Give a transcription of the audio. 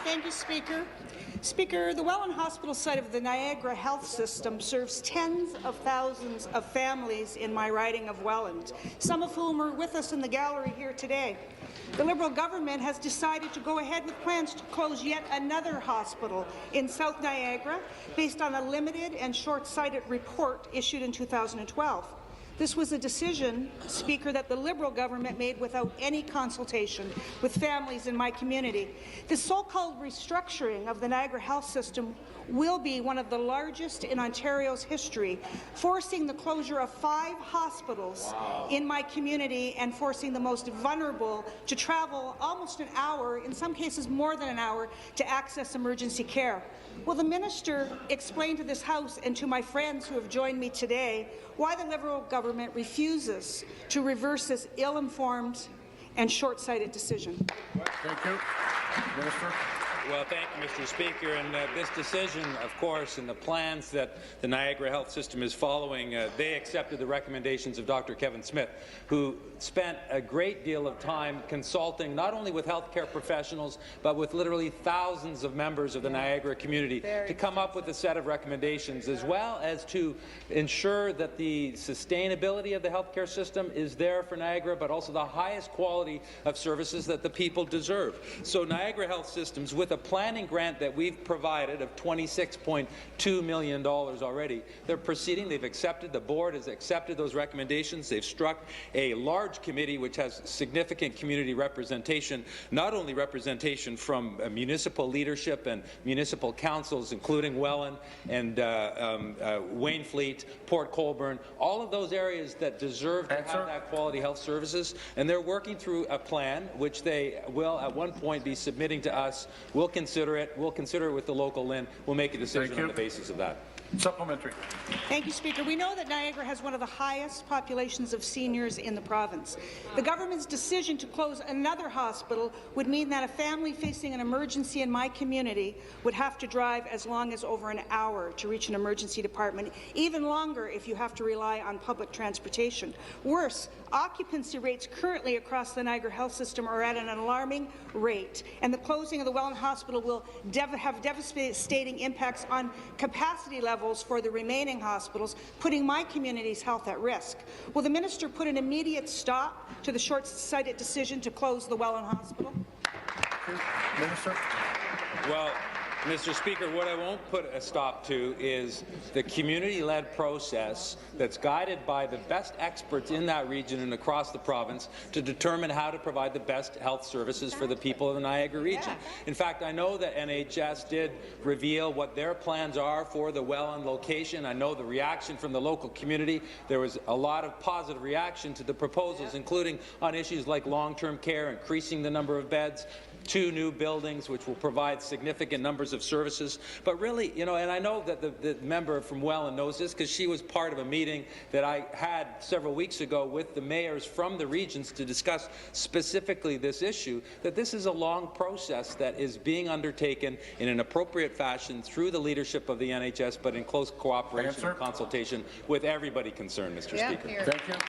Thank you, Speaker. Speaker, the Welland Hospital site of the Niagara Health System serves tens of thousands of families in my riding of Welland, some of whom are with us in the gallery here today. The Liberal government has decided to go ahead with plans to close yet another hospital in South Niagara based on a limited and short-sighted report issued in 2012. This was a decision, Speaker, that the Liberal government made without any consultation with families in my community. The so-called restructuring of the Niagara Health System will be one of the largest in Ontario's history, forcing the closure of 5 hospitals in my community and forcing the most vulnerable to travel almost an hour, in some cases more than an hour, to access emergency care. Will the minister explain to this House and to my friends who have joined me today why the Liberal government refuses to reverse this ill-informed and short-sighted decision? Thank you. Minister. Well, thank you, Mr. Speaker. And this decision, of course, and the plans that the Niagara Health System is following, they accepted the recommendations of Dr. Kevin Smith, who spent a great deal of time consulting not only with healthcare professionals, but with literally thousands of members of the Niagara community to come up with a set of recommendations, as well as to ensure that the sustainability of the healthcare system is there for Niagara, but also the highest quality of services that the people deserve. So Niagara Health Systems, with a planning grant that we've provided of $26.2 million already, they're proceeding. They've accepted, the board has accepted those recommendations. They've struck a large committee which has significant community representation, not only representation from municipal leadership and municipal councils, including Welland and Waynfleet, Port Colborne, all of those areas that deserve to have that quality health services, and they're working through a plan which they will at one point be submitting to us. We'll consider it. We'll consider it with the local LIN. We'll make a decision on the basis of that. Supplementary. Thank you, Speaker. We know that Niagara has one of the highest populations of seniors in the province. The government's decision to close another hospital would mean that a family facing an emergency in my community would have to drive as long as over an hour to reach an emergency department, even longer if you have to rely on public transportation. Worse, occupancy rates currently across the Niagara Health System are at an alarming rate, and the closing of the Welland Hospital will have devastating impacts on capacity levels for the remaining hospitals, putting my community's health at risk. Will the minister put an immediate stop to the short-sighted decision to close the Welland Hospital? Minister. Well, Mr. Speaker, what I won't put a stop to is the community-led process that's guided by the best experts in that region and across the province to determine how to provide the best health services for the people of the Niagara region. In fact, I know that NHS did reveal what their plans are for the Welland location. I know the reaction from the local community. There was a lot of positive reaction to the proposals, including on issues like long-term care, increasing the number of beds, 2 new buildings which will provide significant numbers of services. But really, you know, and I know that the member from Welland knows this because she was part of a meeting that I had several weeks ago with the mayors from the regions to discuss specifically this issue, that this is a long process that is being undertaken in an appropriate fashion through the leadership of the NHS, but in close cooperation and consultation with everybody concerned, Mr. Speaker. Thank you.